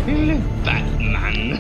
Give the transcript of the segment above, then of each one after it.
Le Batman.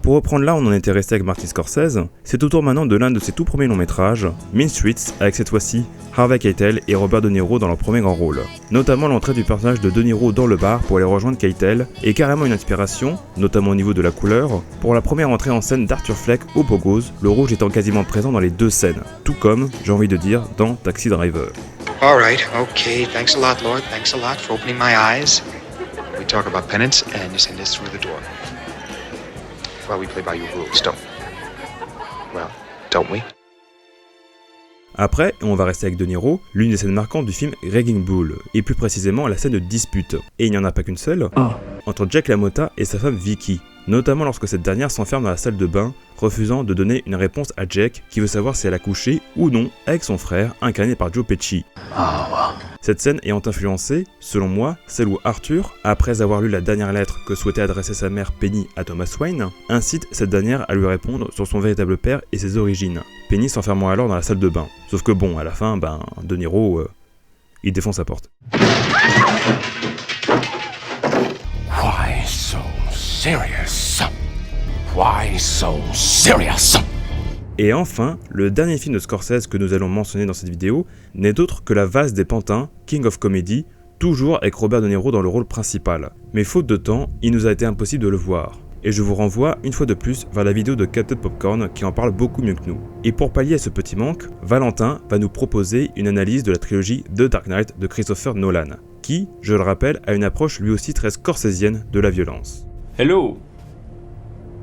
Pour reprendre là où on en était resté avec Martin Scorsese, c'est au tour maintenant de l'un de ses tout premiers longs métrages, Mean Streets, avec cette fois-ci Harvey Keitel et Robert De Niro dans leur premier grand rôle. Notamment l'entrée du personnage de De Niro dans le bar pour aller rejoindre Keitel est carrément une inspiration, notamment au niveau de la couleur, pour la première entrée en scène d'Arthur Fleck au Pogos, le rouge étant quasiment présent dans les deux scènes, tout comme, j'ai envie de dire, dans Taxi Driver. Alright, okay, thanks a lot, Lord, thanks a lot for opening my eyes. We talk about penance and you send us through the door. Well, we play by your rules, don't we? Après, et on va rester avec De Niro, l'une des scènes marquantes du film Raging Bull, et plus précisément la scène de dispute. Et il n'y en a pas qu'une seule, entre Jack LaMotta et sa femme Vicky, notamment lorsque cette dernière s'enferme dans la salle de bain, refusant de donner une réponse à Jack qui veut savoir si elle a couché ou non avec son frère, incarné par Joe Pesci. Cette scène ayant influencé, selon moi, celle où Arthur, après avoir lu la dernière lettre que souhaitait adresser sa mère Penny à Thomas Wayne, incite cette dernière à lui répondre sur son véritable père et ses origines, Penny s'enfermant alors dans la salle de bain. Sauf que bon, à la fin, De Niro, il défend sa porte. Why so serious? Why so serious? Et enfin, le dernier film de Scorsese que nous allons mentionner dans cette vidéo n'est d'autre que La Valse des Pantins, King of Comedy, toujours avec Robert De Niro dans le rôle principal. Mais faute de temps, il nous a été impossible de le voir. Et je vous renvoie une fois de plus vers la vidéo de Captain Popcorn qui en parle beaucoup mieux que nous. Et pour pallier à ce petit manque, Valentin va nous proposer une analyse de la trilogie The Dark Knight de Christopher Nolan, qui, je le rappelle, a une approche lui aussi très scorsésienne de la violence. Hello.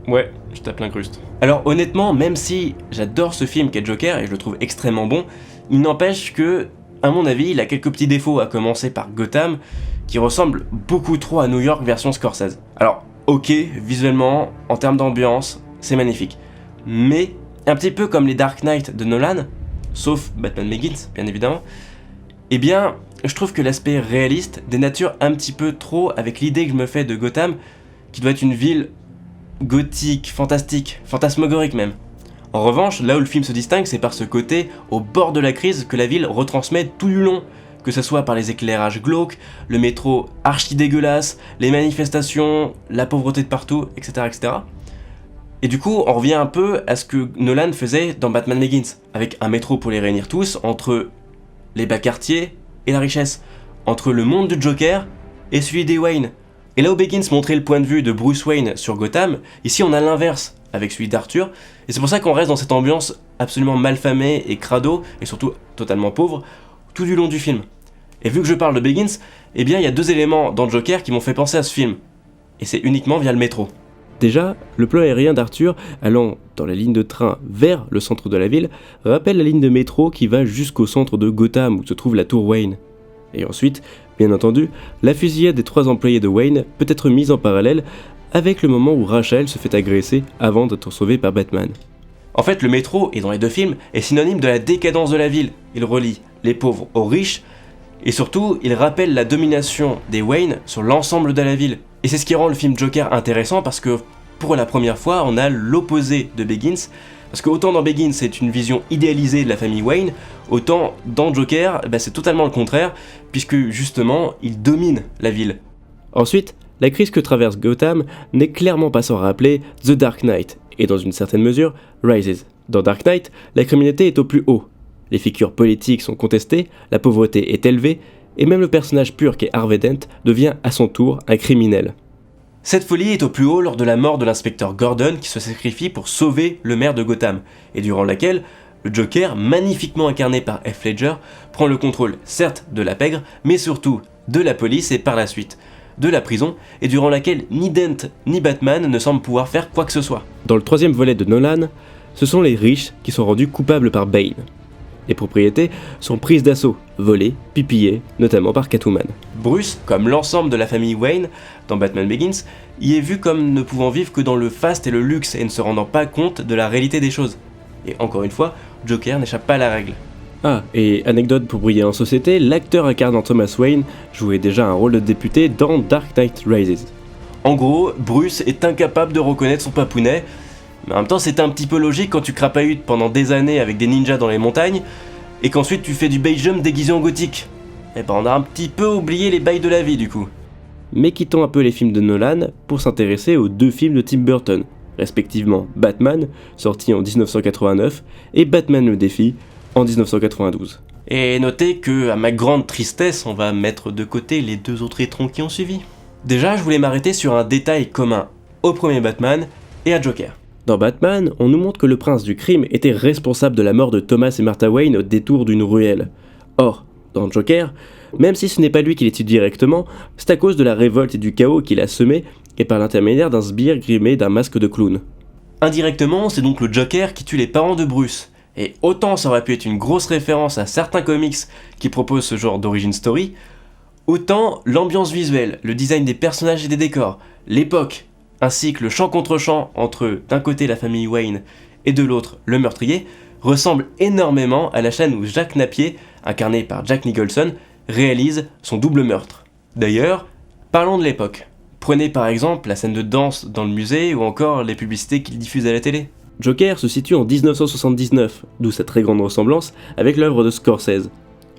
Ouais, je tape l'incruste. Alors honnêtement, même si j'adore ce film qu'est Joker et je le trouve extrêmement bon, il n'empêche que, à mon avis, il a quelques petits défauts, à commencer par Gotham, qui ressemble beaucoup trop à New York version Scorsese. Alors, ok, visuellement, en termes d'ambiance, c'est magnifique. Mais, un petit peu comme les Dark Knight de Nolan, sauf Batman Begins, bien évidemment, eh bien, je trouve que l'aspect réaliste dénature un petit peu trop avec l'idée que je me fais de Gotham, qui doit être une ville gothique, fantastique, fantasmagorique même. En revanche, là où le film se distingue, c'est par ce côté au bord de la crise que la ville retransmet tout du long, que ce soit par les éclairages glauques, le métro archi dégueulasse, les manifestations, la pauvreté de partout, etc., etc. Et du coup, on revient un peu à ce que Nolan faisait dans Batman Begins, avec un métro pour les réunir tous, entre les bas quartiers et la richesse, entre le monde du Joker et celui des Wayne. Et là où Begins montrait le point de vue de Bruce Wayne sur Gotham, ici on a l'inverse avec celui d'Arthur, et c'est pour ça qu'on reste dans cette ambiance absolument malfamée et crado, et surtout totalement pauvre, tout du long du film. Et vu que je parle de Begins, eh bien il y a deux éléments dans Joker qui m'ont fait penser à ce film, et c'est uniquement via le métro. Déjà, le plan aérien d'Arthur allant dans la ligne de train vers le centre de la ville rappelle la ligne de métro qui va jusqu'au centre de Gotham où se trouve la tour Wayne. Et ensuite, bien entendu, la fusillade des 3 employés de Wayne peut être mise en parallèle avec le moment où Rachel se fait agresser avant d'être sauvée par Batman. En fait, le métro, et dans les deux films, est synonyme de la décadence de la ville. Il relie les pauvres aux riches, et surtout, il rappelle la domination des Wayne sur l'ensemble de la ville. Et c'est ce qui rend le film Joker intéressant parce que, pour la première fois, on a l'opposé de Begins, parce que autant dans Begins c'est une vision idéalisée de la famille Wayne, autant dans Joker c'est totalement le contraire, puisque justement il domine la ville. Ensuite, la crise que traverse Gotham n'est clairement pas sans rappeler The Dark Knight, et dans une certaine mesure Rises. Dans Dark Knight, la criminalité est au plus haut, les figures politiques sont contestées, la pauvreté est élevée, et même le personnage pur qu'est Harvey Dent devient à son tour un criminel. Cette folie est au plus haut lors de la mort de l'inspecteur Gordon qui se sacrifie pour sauver le maire de Gotham, et durant laquelle le Joker, magnifiquement incarné par Heath Ledger, prend le contrôle certes de la pègre, mais surtout de la police et par la suite de la prison, et durant laquelle ni Dent ni Batman ne semblent pouvoir faire quoi que ce soit. Dans le troisième volet de Nolan, ce sont les riches qui sont rendus coupables par Bane. Les propriétés sont prises d'assaut, volées, puis pillées, notamment par Catwoman. Bruce, comme l'ensemble de la famille Wayne dans Batman Begins, y est vu comme ne pouvant vivre que dans le faste et le luxe et ne se rendant pas compte de la réalité des choses. Et encore une fois, Joker n'échappe pas à la règle. Ah, et anecdote pour briller en société, l'acteur incarnant Thomas Wayne jouait déjà un rôle de député dans Dark Knight Rises. En gros, Bruce est incapable de reconnaître son papounet, mais en même temps c'est un petit peu logique quand tu crapahutes pendant des années avec des ninjas dans les montagnes, et qu'ensuite tu fais du base jump déguisé en gothique. Et ben on a un petit peu oublié les bails de la vie du coup. Mais quittons un peu les films de Nolan pour s'intéresser aux 2 films de Tim Burton, respectivement Batman, sorti en 1989, et Batman le défi, en 1992. Et notez que, à ma grande tristesse, on va mettre de côté les 2 autres étrons qui ont suivi. Déjà, je voulais m'arrêter sur un détail commun au premier Batman et à Joker. Dans Batman, on nous montre que le prince du crime était responsable de la mort de Thomas et Martha Wayne au détour d'une ruelle. Or, dans Joker, même si ce n'est pas lui qui les tue directement, c'est à cause de la révolte et du chaos qu'il a semé et par l'intermédiaire d'un sbire grimé d'un masque de clown. Indirectement, c'est donc le Joker qui tue les parents de Bruce. Et autant ça aurait pu être une grosse référence à certains comics qui proposent ce genre d'origin story, autant l'ambiance visuelle, le design des personnages et des décors, l'époque, ainsi que le chant contre chant entre d'un côté la famille Wayne et de l'autre le meurtrier, ressemble énormément à la scène où Jack Napier, incarné par Jack Nicholson, réalise son double meurtre. D'ailleurs, parlons de l'époque. Prenez par exemple la scène de danse dans le musée ou encore les publicités qu'il diffuse à la télé. Joker se situe en 1979, d'où sa très grande ressemblance avec l'œuvre de Scorsese.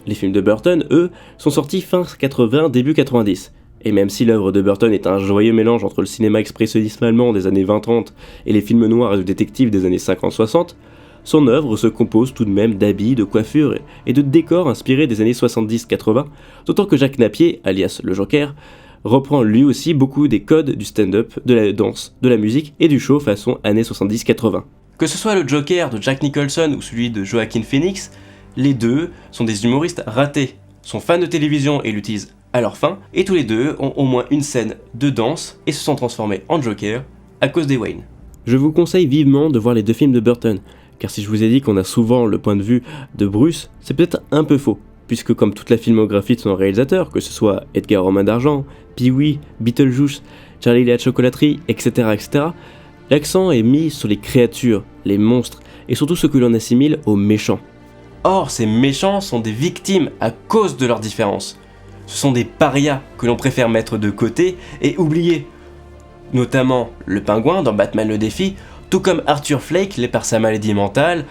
Les films de Burton, eux, sont sortis fin 80, début 90. Et même si l'œuvre de Burton est un joyeux mélange entre le cinéma expressionnisme allemand des années 20-30 et les films noirs et de détectives des années 50-60, son œuvre se compose tout de même d'habits, de coiffures et de décors inspirés des années 70-80, d'autant que Jack Napier, alias le Joker, reprend lui aussi beaucoup des codes du stand-up, de la danse, de la musique et du show façon années 70-80. Que ce soit le Joker de Jack Nicholson ou celui de Joaquin Phoenix, les deux sont des humoristes ratés, sont fans de télévision et l'utilisent à leur fin, et tous les deux ont au moins une scène de danse et se sont transformés en Joker à cause des Wayne. Je vous conseille vivement de voir les 2 films de Burton, car si je vous ai dit qu'on a souvent le point de vue de Bruce, c'est peut-être un peu faux, puisque comme toute la filmographie de son réalisateur, que ce soit Edgar aux mains d'argent, Pee-wee, Beetlejuice, Charlie et la chocolaterie, etc., l'accent est mis sur les créatures, les monstres, et surtout ce que l'on assimile aux méchants. Or, ces méchants sont des victimes à cause de leurs différences. Ce sont des parias que l'on préfère mettre de côté et oublier. Notamment le pingouin dans Batman le défi, tout comme Arthur Fleck l'est par sa maladie mentale,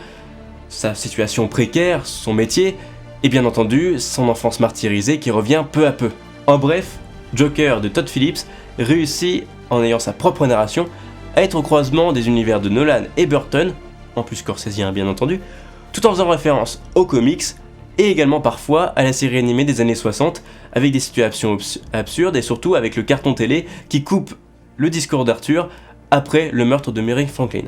sa situation précaire, son métier, et bien entendu son enfance martyrisée qui revient peu à peu. En bref, Joker de Todd Phillips réussit, en ayant sa propre narration, à être au croisement des univers de Nolan et Burton, en plus scorsésien bien entendu, tout en faisant référence aux comics et également parfois à la série animée des années 60 avec des situations absurdes et surtout avec le carton télé qui coupe le discours d'Arthur après le meurtre de Mary Franklin.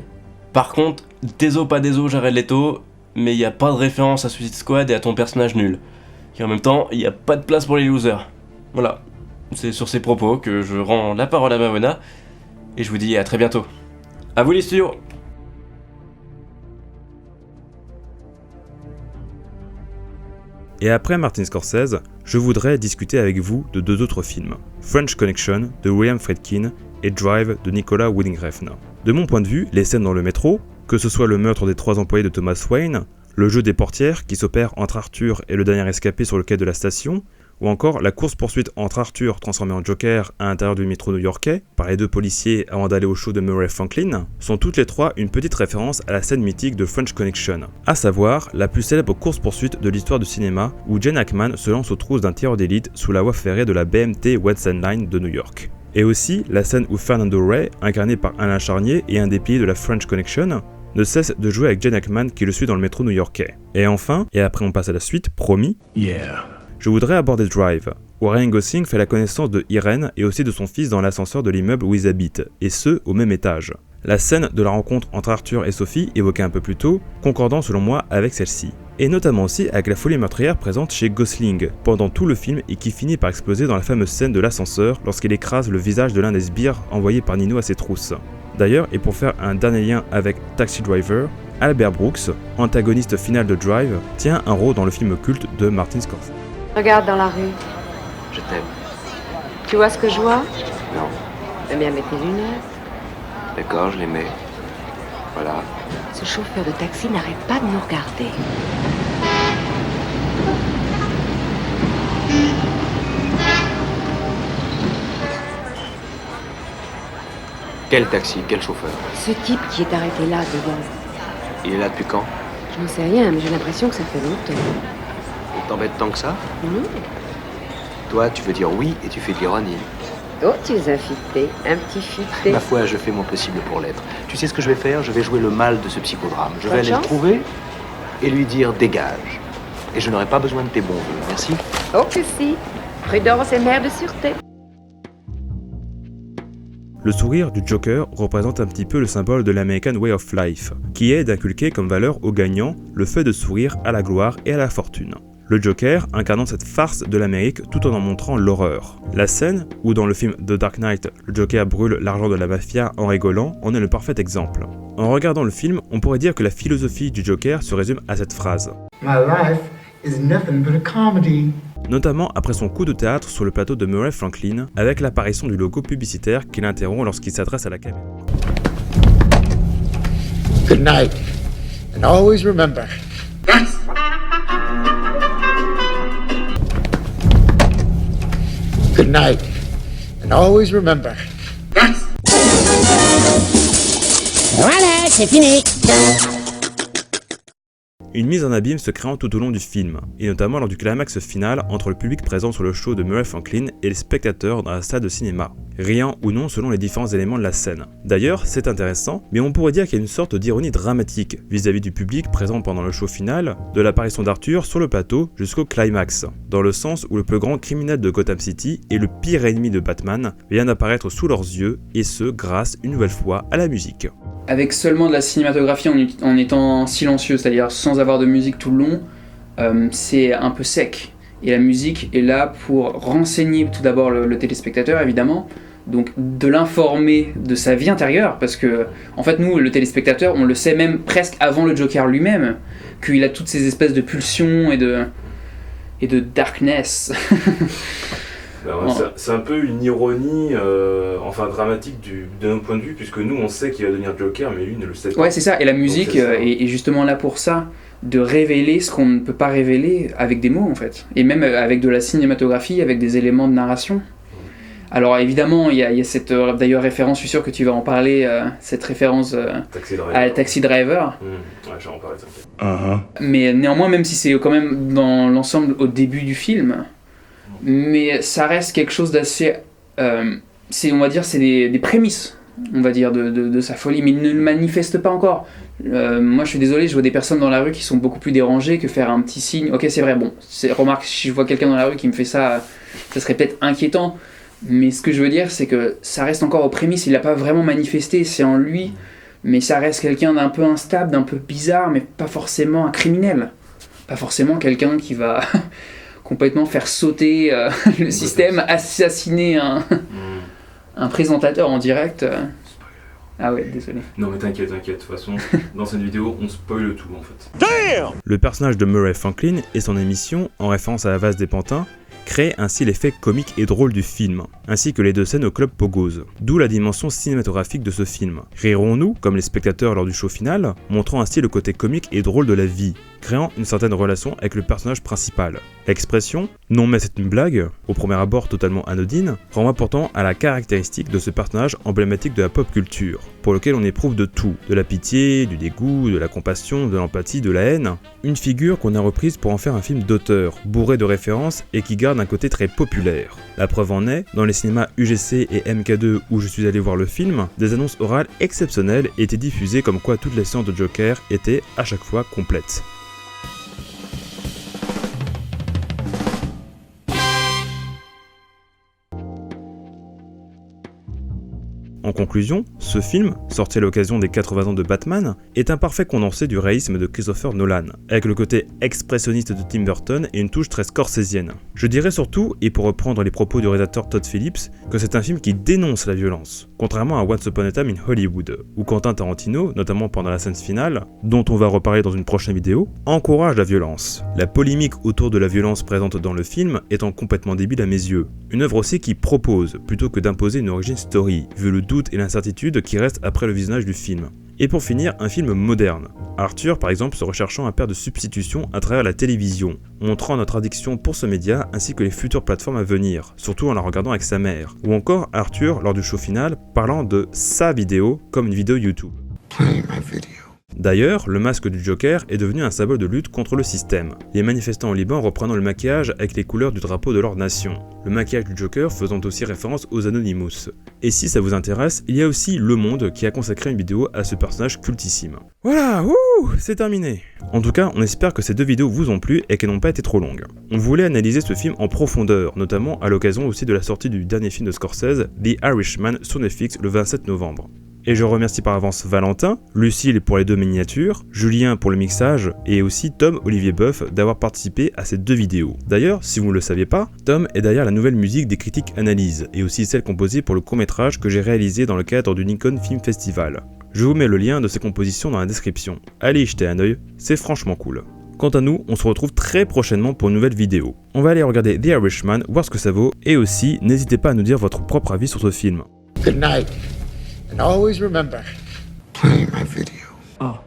Par contre, désolé Jared Leto, mais il n'y a pas de référence à Suicide Squad et à ton personnage nul. Et en même temps, il n'y a pas de place pour les losers. Voilà, c'est sur ces propos que je rends la parole à Mavona et je vous dis à très bientôt. À vous les studios. Et après Martin Scorsese, je voudrais discuter avec vous de 2 autres films, French Connection de William Friedkin et Drive de Nicolas Winding Refn. De mon point de vue, les scènes dans le métro, que ce soit le meurtre des 3 employés de Thomas Wayne, le jeu des portières qui s'opère entre Arthur et le dernier escapé sur le quai de la station, ou encore la course-poursuite entre Arthur transformé en Joker à l'intérieur du métro new-yorkais par les 2 policiers avant d'aller au show de Murray Franklin, sont toutes les 3 une petite référence à la scène mythique de French Connection, à savoir la plus célèbre course-poursuite de l'histoire du cinéma où Gene Hackman se lance aux trousses d'un tireur d'élite sous la voie ferrée de la BMT Western Line de New York. Et aussi la scène où Fernando Rey, incarné par Alain Charnier et un des piliers de la French Connection, ne cesse de jouer avec Gene Hackman qui le suit dans le métro new-yorkais. Et enfin, et après on passe à la suite, promis, je voudrais aborder Drive, où Ryan Gosling fait la connaissance de Irene et aussi de son fils dans l'ascenseur de l'immeuble où ils habitent, et ce, au même étage. La scène de la rencontre entre Arthur et Sophie, évoquée un peu plus tôt, concordant selon moi avec celle-ci. Et notamment aussi avec la folie meurtrière présente chez Gosling pendant tout le film et qui finit par exploser dans la fameuse scène de l'ascenseur lorsqu'il écrase le visage de l'un des sbires envoyés par Nino à ses trousses. D'ailleurs, et pour faire un dernier lien avec Taxi Driver, Albert Brooks, antagoniste final de Drive, tient un rôle dans le film culte de Martin Scorsese. Regarde dans la rue. Je t'aime. Tu vois ce que je vois? Non. Eh bien, mets tes lunettes. D'accord, je les mets. Voilà. Ce chauffeur de taxi n'arrête pas de nous regarder. Quel taxi? Quel chauffeur? Ce type qui est arrêté là, devant. Il est là depuis quand? Je n'en sais rien, mais j'ai l'impression que ça fait longtemps. Il t'embête tant que ça? Non. Toi, tu veux dire oui et tu fais de l'ironie. Oh, tu es un fité, un petit fité. Ma foi, je fais mon possible pour l'être. Tu sais ce que je vais faire? Je vais jouer le mal de ce psychodrame. Je vais Bonne aller le chance. trouver et lui dire dégage. Et je n'aurai pas besoin de tes bons voeux. Merci. Oh que si. Prudence et mère de sûreté. Le sourire du Joker représente un petit peu le symbole de l'American Way of Life, qui est d'inculquer comme valeur aux gagnants le fait de sourire à la gloire et à la fortune. Le Joker incarnant cette farce de l'Amérique tout en montrant l'horreur. La scène où dans le film The Dark Knight, le Joker brûle l'argent de la mafia en rigolant en est le parfait exemple. En regardant le film, on pourrait dire que la philosophie du Joker se résume à cette phrase. My life is nothing but a comedy. Notamment après son coup de théâtre sur le plateau de Murray Franklin, avec l'apparition du logo publicitaire qu'il interrompt lorsqu'il s'adresse à la caméra. Good night. And always remember. Good night. And always remember. Voilà, c'est fini. Une mise en abîme se créant tout au long du film, et notamment lors du climax final entre le public présent sur le show de Murray Franklin et les spectateurs dans la salle de cinéma, riant ou non selon les différents éléments de la scène. D'ailleurs, c'est intéressant, mais on pourrait dire qu'il y a une sorte d'ironie dramatique vis-à-vis du public présent pendant le show final, de l'apparition d'Arthur sur le plateau jusqu'au climax, dans le sens où le plus grand criminel de Gotham City et le pire ennemi de Batman vient d'apparaître sous leurs yeux, et ce grâce une nouvelle fois à la musique. Avec seulement de la cinématographie en étant silencieux, c'est-à-dire sans avoir de musique tout le long, c'est un peu sec. Et la musique est là pour renseigner tout d'abord le téléspectateur, évidemment, donc de l'informer de sa vie intérieure, parce que, en fait, nous, le téléspectateur, on le sait même presque avant le Joker lui-même, qu'il a toutes ces espèces de pulsions et de darkness. C'est un peu une ironie, dramatique de notre point de vue, puisque nous on sait qu'il va devenir Joker, mais lui ne le sait pas. Ouais, c'est ça, et la musique est justement là pour ça, de révéler ce qu'on ne peut pas révéler avec des mots en fait, et même avec de la cinématographie, avec des éléments de narration. Alors évidemment, il y a cette d'ailleurs référence, je suis sûr que tu vas en parler, cette référence à Taxi Driver. Ouais, je vais en parler. Mais néanmoins, même si c'est quand même dans l'ensemble au début du film, mais ça reste quelque chose d'assez... on va dire, c'est des prémices, on va dire, de sa folie, mais il ne le manifeste pas encore. Moi, je suis désolé, je vois des personnes dans la rue qui sont beaucoup plus dérangées que faire un petit signe. Ok, c'est vrai, bon, remarque, si je vois quelqu'un dans la rue qui me fait ça, ça serait peut-être inquiétant, mais ce que je veux dire, c'est que ça reste encore aux prémices, il l'a pas vraiment manifesté, c'est en lui, mais ça reste quelqu'un d'un peu instable, d'un peu bizarre, mais pas forcément un criminel. Pas forcément quelqu'un qui va... complètement faire sauter le système, assassiner un présentateur en direct. Ah ouais, désolé. Non mais t'inquiète, de toute façon, dans cette vidéo, on spoil tout en fait. Damn! Le personnage de Murray Franklin et son émission, en référence à la vase des pantins, crée ainsi l'effet comique et drôle du film, ainsi que les deux scènes au club Pogo's, d'où la dimension cinématographique de ce film. Rirons-nous, comme les spectateurs lors du show final, montrant ainsi le côté comique et drôle de la vie, créant une certaine relation avec le personnage principal. L'expression « non mais c'est une blague », au premier abord totalement anodine, renvoie pourtant à la caractéristique de ce personnage emblématique de la pop culture, pour lequel on éprouve de tout, de la pitié, du dégoût, de la compassion, de l'empathie, de la haine, une figure qu'on a reprise pour en faire un film d'auteur, bourré de références et qui garde un côté très populaire. La preuve en est, dans les cinémas UGC et MK2 où je suis allé voir le film, des annonces orales exceptionnelles étaient diffusées comme quoi toutes les séances de Joker étaient à chaque fois complètes. En conclusion, ce film, sorti à l'occasion des 80 ans de Batman, est un parfait condensé du réalisme de Christopher Nolan, avec le côté expressionniste de Tim Burton et une touche très scorsésienne. Je dirais surtout, et pour reprendre les propos du réalisateur Todd Phillips, que c'est un film qui dénonce la violence, contrairement à Once Upon a Time in Hollywood, où Quentin Tarantino, notamment pendant la scène finale, dont on va reparler dans une prochaine vidéo, encourage la violence. La polémique autour de la violence présente dans le film étant complètement débile à mes yeux. Une œuvre aussi qui propose, plutôt que d'imposer une origin story, vu le doute et l'incertitude qui restent après le visionnage du film. Et pour finir, un film moderne. Arthur, par exemple, se recherchant un père de substitution à travers la télévision, montrant notre addiction pour ce média ainsi que les futures plateformes à venir, surtout en la regardant avec sa mère. Ou encore Arthur, lors du show final, parlant de sa vidéo comme une vidéo YouTube. D'ailleurs, le masque du Joker est devenu un symbole de lutte contre le système, les manifestants au Liban reprenant le maquillage avec les couleurs du drapeau de leur nation, le maquillage du Joker faisant aussi référence aux Anonymous. Et si ça vous intéresse, il y a aussi Le Monde qui a consacré une vidéo à ce personnage cultissime. Voilà, c'est terminé. En tout cas, on espère que ces 2 vidéos vous ont plu et qu'elles n'ont pas été trop longues. On voulait analyser ce film en profondeur, notamment à l'occasion aussi de la sortie du dernier film de Scorsese, The Irishman, sur Netflix le 27 novembre. Et je remercie par avance Valentin, Lucille pour les 2 miniatures, Julien pour le mixage, et aussi Tom Olivier Boeuf d'avoir participé à ces 2 vidéos. D'ailleurs, si vous ne le saviez pas, Tom est derrière la nouvelle musique des critiques analyses, et aussi celle composée pour le court-métrage que j'ai réalisé dans le cadre du Nikon Film Festival. Je vous mets le lien de ses compositions dans la description. Allez y jeter un œil, c'est franchement cool. Quant à nous, on se retrouve très prochainement pour une nouvelle vidéo. On va aller regarder The Irishman, voir ce que ça vaut, et aussi, n'hésitez pas à nous dire votre propre avis sur ce film. Good night. And always remember, play my video. Oh.